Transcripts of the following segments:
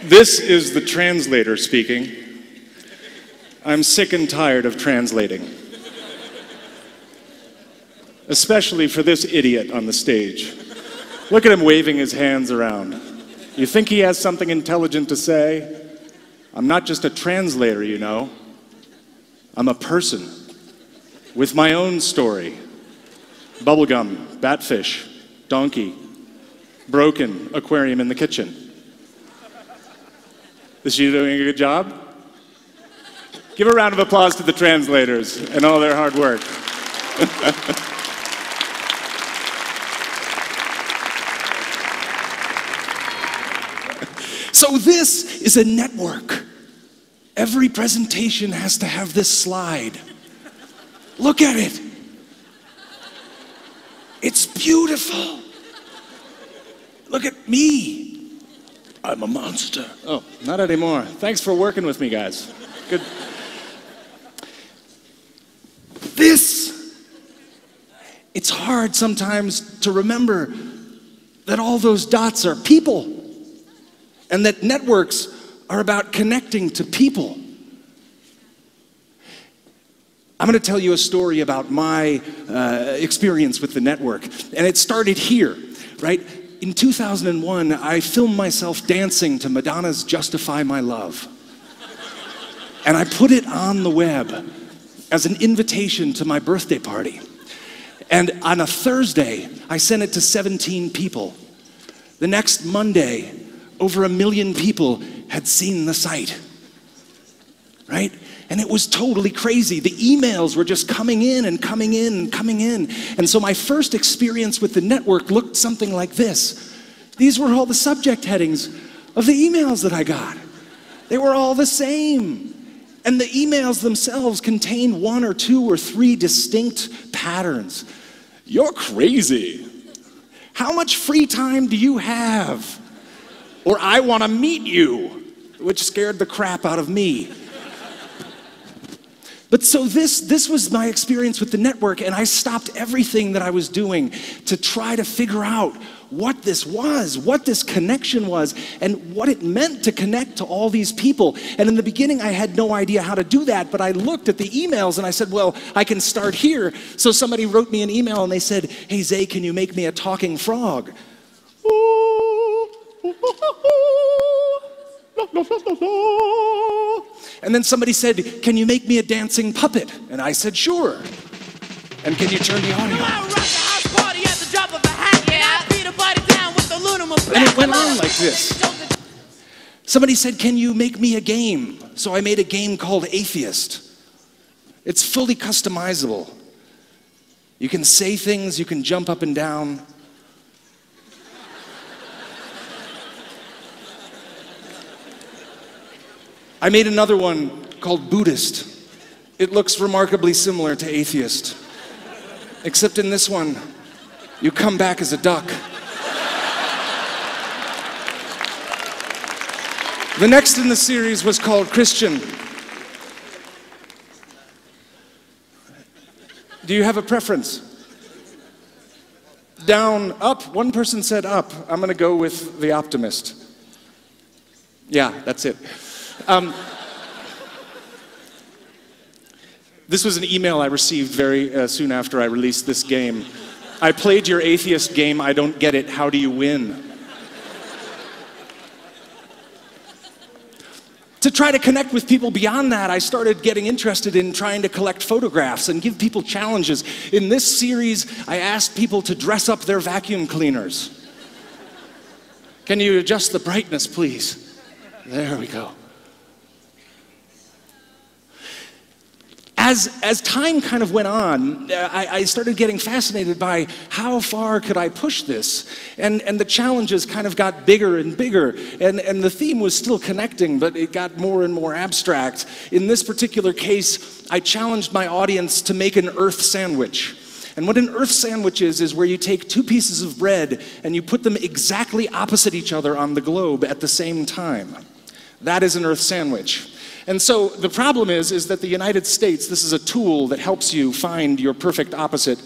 This is the translator speaking. I'm sick and tired of translating. Especially for this idiot on the stage. Look at him waving his hands around. You think he has something intelligent to say? I'm not just a translator, you know. I'm a person with my own story. Bubblegum, batfish, donkey, broken aquarium in the kitchen. Is she doing a good job? Give a round of applause to the translators and all their hard work. So this is a network. Every presentation has to have this slide. Look at it. It's beautiful. Look at me. I'm a monster. Oh, not anymore. Thanks for working with me, guys. Good. It's hard sometimes to remember that all those dots are people and that networks are about connecting to people. I'm going to tell you a story about my experience with the network, and it started here, right? In 2001, I filmed myself dancing to Madonna's Justify My Love. And I put it on the web as an invitation to my birthday party. And on a Thursday, I sent it to 17 people. The next Monday, over 1 million people had seen the site, right? And it was totally crazy. The emails were just coming in and coming in and coming in. And so my first experience with the network looked something like this. These were all the subject headings of the emails that I got. They were all the same. And the emails themselves contained 1 or 2 or 3 distinct patterns. You're crazy. How much free time do you have? Or I want to meet you, which scared the crap out of me. But so this was my experience with the network, and I stopped everything that I was doing to try to figure out what this was, what this connection was, and what it meant to connect to all these people. And in the beginning, I had no idea how to do that, but I looked at the emails and I said, well, I can start here. So somebody wrote me an email and they said, hey, Zay, can you make me a talking frog? And then somebody said, can you make me a dancing puppet? And I said, sure. And can you turn the audio on? And it went on like this. Somebody said, can you make me a game? So I made a game called Atheist. It's fully customizable. You can say things, you can jump up and down. I made another one called Buddhist. It looks remarkably similar to Atheist. Except in this one, you come back as a duck. The next in the series was called Christian. Do you have a preference? Down, up? One person said up. I'm going to go with the optimist. Yeah, that's it. This was an email I received very soon after I released this game. I played your atheist game, I don't get it, how do you win? To try to connect with people beyond that, I started getting interested in trying to collect photographs and give people challenges. In this series, I asked people to dress up their vacuum cleaners. Can you adjust the brightness, please? There we go. As time kind of went on, I started getting fascinated by how far could I push this? And the challenges kind of got bigger and bigger. And the theme was still connecting, but it got more and more abstract. In this particular case, I challenged my audience to make an earth sandwich. And what an earth sandwich is where you take 2 pieces of bread and you put them exactly opposite each other on the globe at the same time. That is an earth sandwich. And so the problem is that the United States, this is a tool that helps you find your perfect opposite,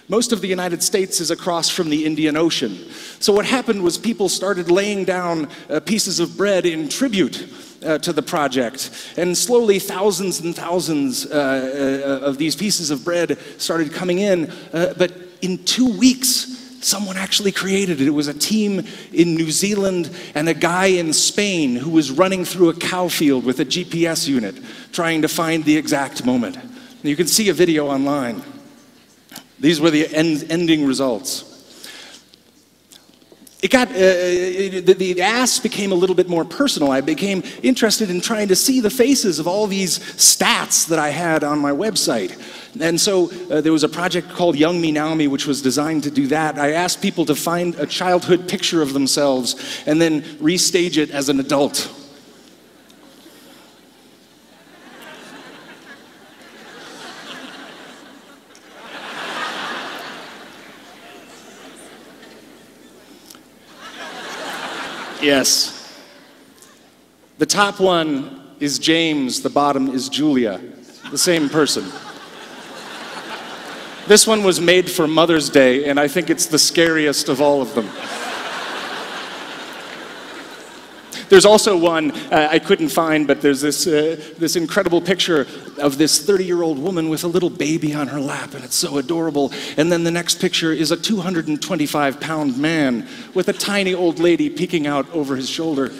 Most of the United States is across from the Indian Ocean. So what happened was people started laying down pieces of bread in tribute to the project. And slowly thousands and thousands of these pieces of bread started coming in. But in 2 weeks, someone actually created it. It was a team in New Zealand and a guy in Spain who was running through a cow field with a GPS unit trying to find the exact moment. And you can see a video online. These were the ending results. It got, the ask became a little bit more personal. I became interested in trying to see the faces of all these stats that I had on my website. And so there was a project called Young Me Now Me, which was designed to do that. I asked people to find a childhood picture of themselves and then restage it as an adult. Yes. The top one is James, the bottom is Julia, the same person. This one was made for Mother's Day, and I think it's the scariest of all of them. There's also one I couldn't find, but there's this incredible picture of this 30-year-old woman with a little baby on her lap, and it's so adorable. And then the next picture is a 225-pound man with a tiny old lady peeking out over his shoulder.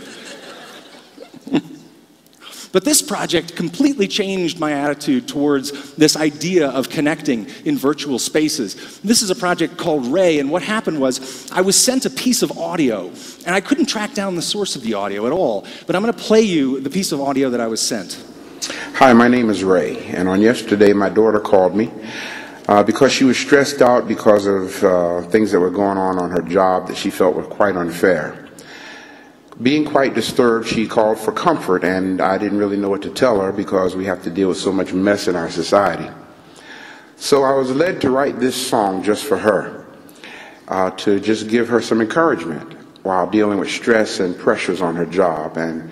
But this project completely changed my attitude towards this idea of connecting in virtual spaces. This is a project called Ray, and what happened was I was sent a piece of audio, and I couldn't track down the source of the audio at all, but I'm going to play you the piece of audio that I was sent. Hi, my name is Ray, and on yesterday my daughter called me because she was stressed out because of things that were going on her job that she felt were quite unfair. Being quite disturbed, she called for comfort, and I didn't really know what to tell her because we have to deal with so much mess in our society. So I was led to write this song just for her, to just give her some encouragement while dealing with stress and pressures on her job. And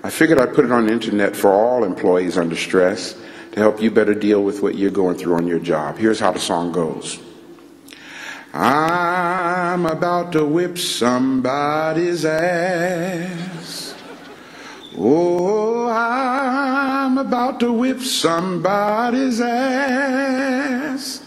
I figured I'd put it on the internet for all employees under stress to help you better deal with what you're going through on your job. Here's how the song goes. I'm about to whip somebody's ass. Oh, I'm about to whip somebody's ass.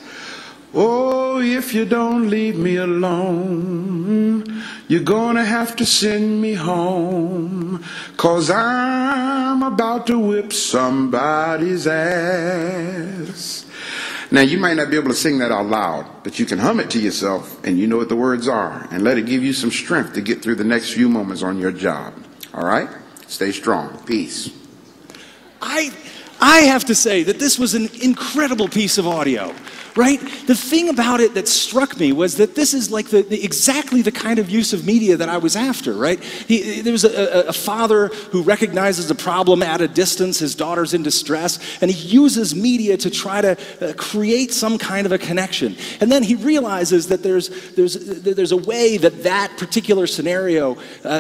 Oh, if you don't leave me alone, you're gonna have to send me home, 'cause I'm about to whip somebody's ass. Now, you might not be able to sing that out loud, but you can hum it to yourself, and you know what the words are, and let it give you some strength to get through the next few moments on your job. All right? Stay strong. Peace. I have to say that this was an incredible piece of audio, right? The thing about it that struck me was that this is like exactly the kind of use of media that I was after, right? There was a father who recognizes a problem at a distance, his daughter's in distress, and he uses media to try to create some kind of a connection. And then he realizes that there's a way that that particular scenario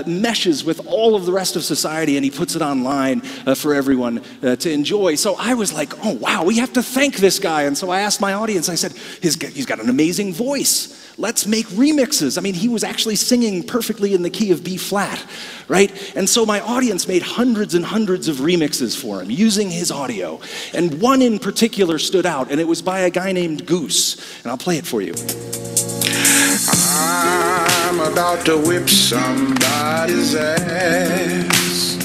meshes with all of the rest of society, and he puts it online for everyone to enjoy. So I was like, oh wow, we have to thank this guy. And so I asked my audience, I said, he's got an amazing voice. Let's make remixes. I mean, he was actually singing perfectly in the key of B flat, right? And so my audience made hundreds and hundreds of remixes for him using his audio. And one in particular stood out, and it was by a guy named Goose. And I'll play it for you. I'm about to whip somebody's ass.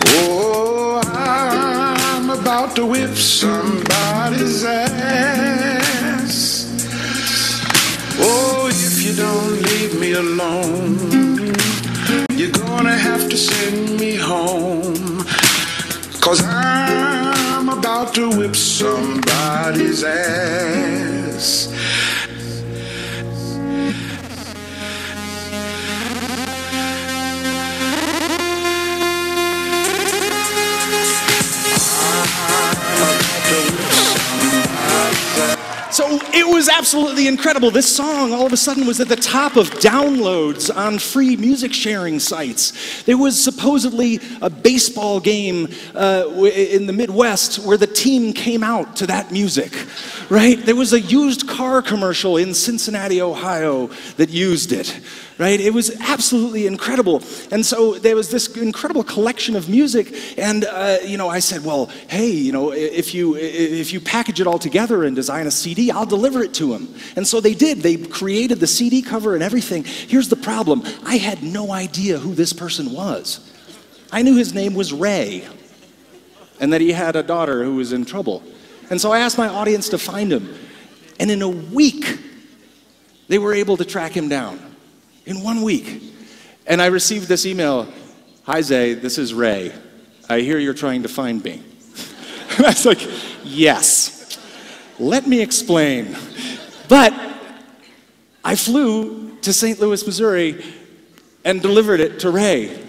Oh, I'm about to whip somebody's ass. Oh, if you don't leave me alone, you're gonna have to send me home, 'cause I'm about to whip somebody's ass. So it was absolutely incredible. This song all of a sudden was at the top of downloads on free music sharing sites. There was supposedly a baseball game in the Midwest where the team came out to that music, right? There was a used car commercial in Cincinnati, Ohio that used it. Right? It was absolutely incredible. And so there was this incredible collection of music, and I said, well, hey, if you package it all together and design a CD, I'll deliver it to them. And so they did. They created the CD cover and everything. Here's the problem. I had no idea who this person was. I knew his name was Ray, and that he had a daughter who was in trouble. And so I asked my audience to find him. And in a week, they were able to track him down. In 1 week. And I received this email, "Hi Zay, this is Ray. I hear you're trying to find me." And I was like, yes, let me explain. But I flew to St. Louis, Missouri and delivered it to Ray.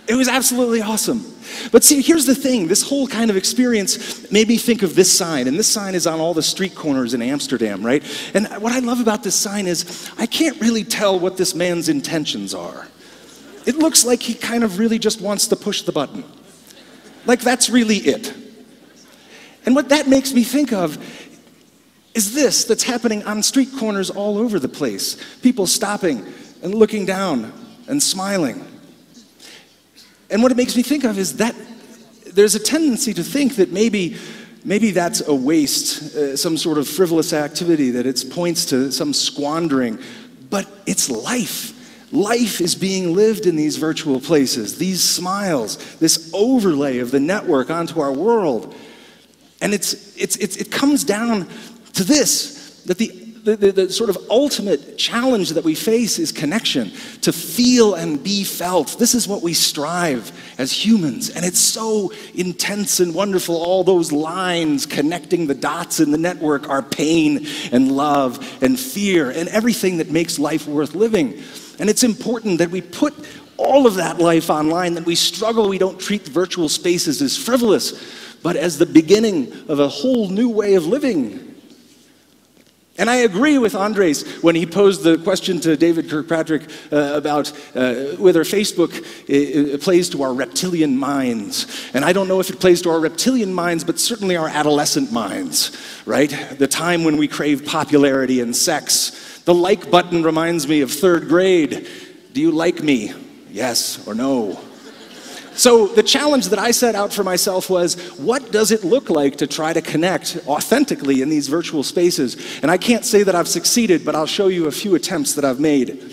It was absolutely awesome. But see, here's the thing. This whole kind of experience made me think of this sign. And this sign is on all the street corners in Amsterdam, right? And what I love about this sign is I can't really tell what this man's intentions are. It looks like he kind of really just wants to push the button. Like that's really it. And what that makes me think of is this that's happening on street corners all over the place. People stopping and looking down and smiling. And what it makes me think of is that there's a tendency to think that maybe that's a waste, some sort of frivolous activity, that it points to some squandering. But it's life. Life is being lived in these virtual places, these smiles, this overlay of the network onto our world. And it comes down to this, that the sort of ultimate challenge that we face is connection, to feel and be felt. This is what we strive as humans, and it's so intense and wonderful. All those lines connecting the dots in the network are pain and love and fear and everything that makes life worth living. And it's important that we put all of that life online, that we struggle, we don't treat virtual spaces as frivolous, but as the beginning of a whole new way of living. And I agree with Andres when he posed the question to David Kirkpatrick about whether Facebook plays to our reptilian minds. And I don't know if it plays to our reptilian minds, but certainly our adolescent minds, right? The time when we crave popularity and sex. The like button reminds me of 3rd grade. Do you like me? Yes or no? So the challenge that I set out for myself was, what does it look like to try to connect authentically in these virtual spaces? And I can't say that I've succeeded, but I'll show you a few attempts that I've made.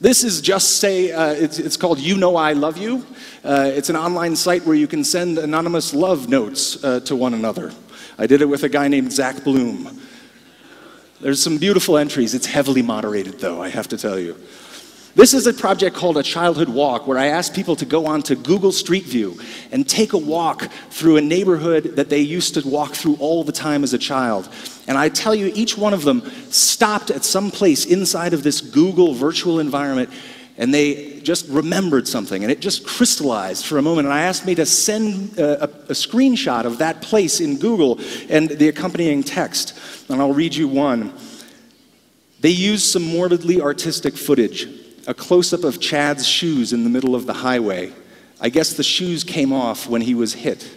This is just say, it's called You Know I Love You. It's an online site where you can send anonymous love notes to one another. I did it with a guy named Zach Bloom. There's some beautiful entries. It's heavily moderated though, I have to tell you. This is a project called A Childhood Walk, where I asked people to go onto Google Street View and take a walk through a neighborhood that they used to walk through all the time as a child. And I tell you, each one of them stopped at some place inside of this Google virtual environment, and they just remembered something, and it just crystallized for a moment. And I asked me to send a screenshot of that place in Google and the accompanying text. And I'll read you one. They used some morbidly artistic footage. A close-up of Chad's shoes in the middle of the highway. I guess the shoes came off when he was hit.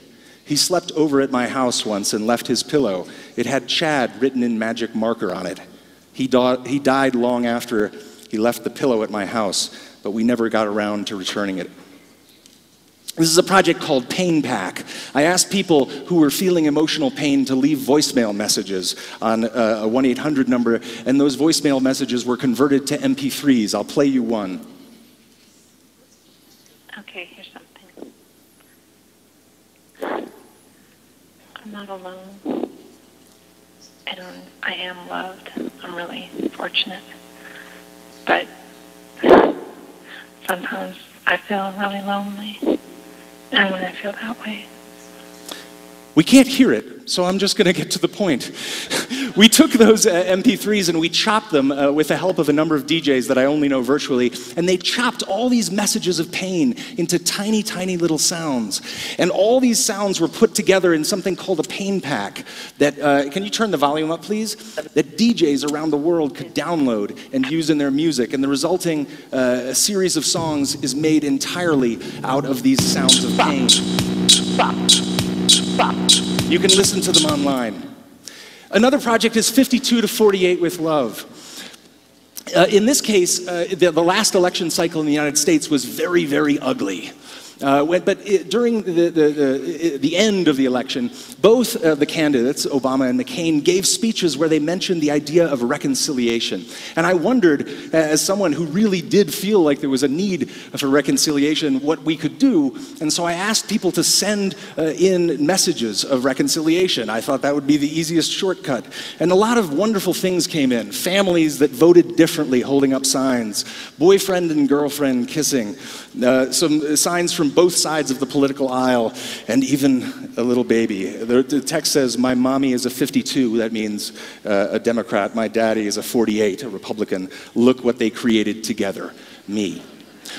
He slept over at my house once and left his pillow. It had Chad written in magic marker on it. He died long after he left the pillow at my house, but we never got around to returning it. This is a project called Pain Pack. I asked people who were feeling emotional pain to leave voicemail messages on a 1-800 number, and those voicemail messages were converted to MP3s. I'll play you one. Okay, here's something. I'm not alone. I am loved. I'm really fortunate. But sometimes I feel really lonely. And when I feel that way. We can't hear it, so I'm just going to get to the point. We took those MP3s and we chopped them with the help of a number of DJs that I only know virtually, and they chopped all these messages of pain into tiny, tiny little sounds. And all these sounds were put together in something called a pain pack that, can you turn the volume up please? That DJs around the world could download and use in their music, and the resulting series of songs is made entirely out of these sounds of pain. You can listen to them online. Another project is 52 to 48 with Love. In this case, the last election cycle in the United States was very, very ugly. During the end of the election, both the candidates, Obama and McCain, gave speeches where they mentioned the idea of reconciliation. And I wondered, as someone who really did feel like there was a need for reconciliation, what we could do. And so I asked people to send in messages of reconciliation. I thought that would be the easiest shortcut. And a lot of wonderful things came in. Families that voted differently holding up signs, boyfriend and girlfriend kissing, some signs from both sides of the political aisle, and even a little baby. The text says, my mommy is a 52, that means a Democrat. My daddy is a 48, a Republican. Look what they created together, me.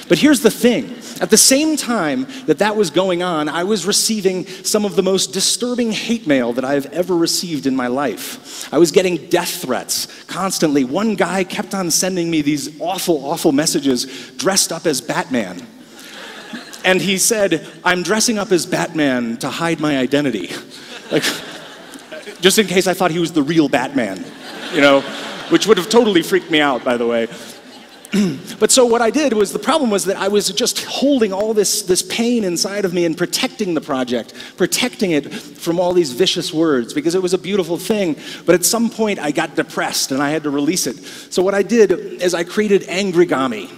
But here's the thing. At the same time that was going on, I was receiving some of the most disturbing hate mail that I've ever received in my life. I was getting death threats constantly. One guy kept on sending me these awful, awful messages dressed up as Batman. And he said, I'm dressing up as Batman to hide my identity. Like, just in case I thought he was the real Batman, you know, which would have totally freaked me out, by the way. But so what I did was, the problem was that I was just holding all this pain inside of me and protecting the project, protecting it from all these vicious words, because it was a beautiful thing. But at some point I got depressed and I had to release it. So what I did is I created Angrigami.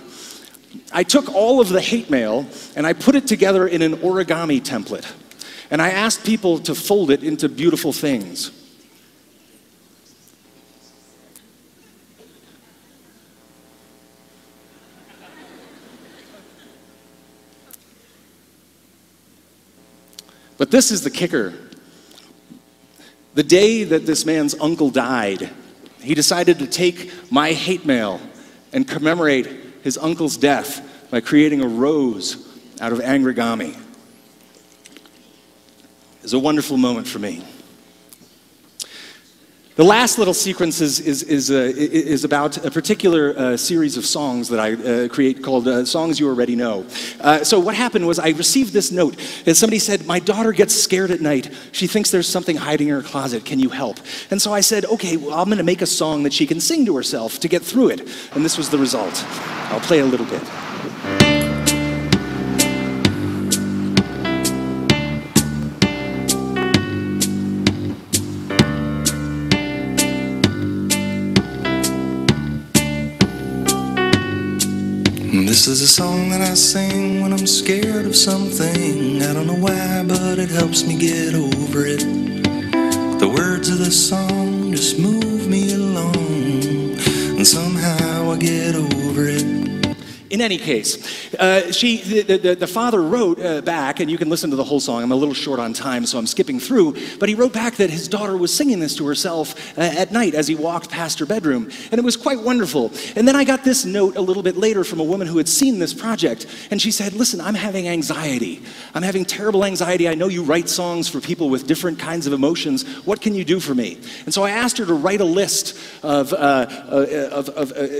I took all of the hate mail and I put it together in an origami template. And I asked people to fold it into beautiful things. But this is the kicker. The day that this man's uncle died, he decided to take my hate mail and commemorate his uncle's death by creating a rose out of Angrigami. It was a wonderful moment for me. The last little sequence is about a particular series of songs that I create called Songs You Already Know. So what happened was I received this note, and somebody said, my daughter gets scared at night. She thinks there's something hiding in her closet. Can you help? And so I said, okay, well, I'm going to make a song that she can sing to herself to get through it. And this was the result. I'll play a little bit. This is a song that I sing when I'm scared of something. I don't know why, but it helps me get over it. The words of this song just move me along, and somehow I get over it. In any case, the father wrote back, and you can listen to the whole song. I'm a little short on time, so I'm skipping through. But he wrote back that his daughter was singing this to herself at night as he walked past her bedroom. And it was quite wonderful. And then I got this note a little bit later from a woman who had seen this project. And she said, listen, I'm having anxiety. I'm having terrible anxiety. I know you write songs for people with different kinds of emotions. What can you do for me? And so I asked her to write a list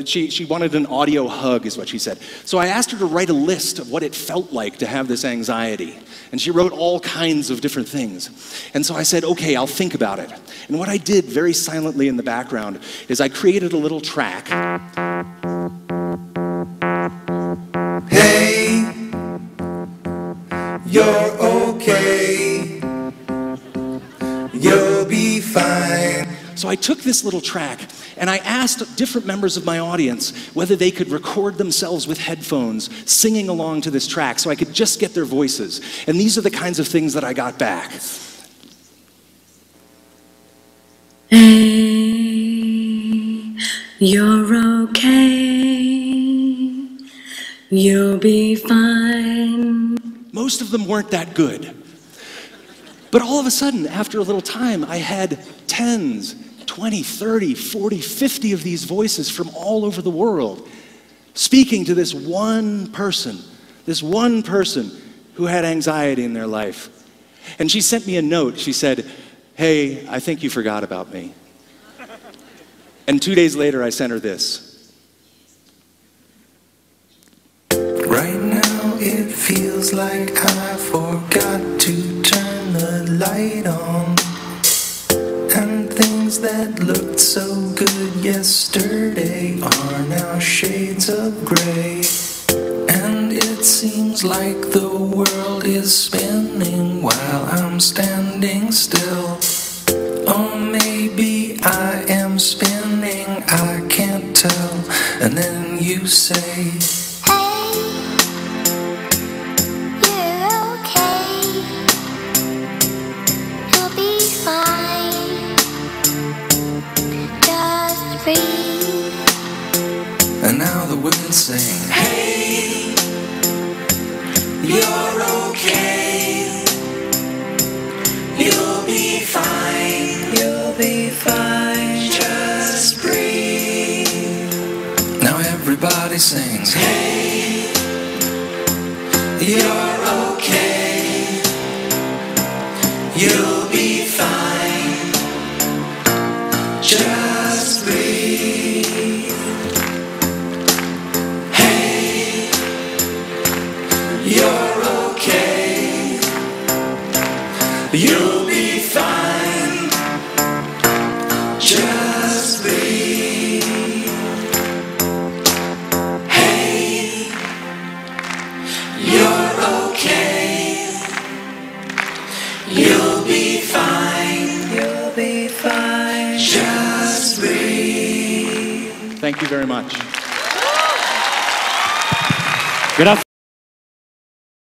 she wanted an audio hug, is what she said. So I asked her to write a list of what it felt like to have this anxiety. And she wrote all kinds of different things. And so I said, okay, I'll think about it. And what I did very silently in the background is I created a little track. Hey, you're okay. You'll be fine. So I took this little track and I asked different members of my audience whether they could record themselves with headphones singing along to this track so I could just get their voices. And these are the kinds of things that I got back. Hey, you're okay. You'll be fine. Most of them weren't that good. But all of a sudden, after a little time, I had tens, 20, 30, 40, 50 of these voices from all over the world speaking to this one person who had anxiety in their life. And she sent me a note. She said, "Hey, I think you forgot about me." And 2 days later, I sent her this. Right now it feels like I forgot to turn the light on. And things that looked so good yesterday are now shades of gray. And it seems like the world is spinning while I'm standing still. Or maybe I am spinning, I can't tell. And then you say, and now the women sing, hey, you're okay, you'll be fine, just breathe. Now everybody sings, hey, you're okay, you'll be fine, just breathe. You're okay, you'll be fine, just breathe. Hey, you're okay, you'll be fine, just breathe. Thank you very much. Gracias.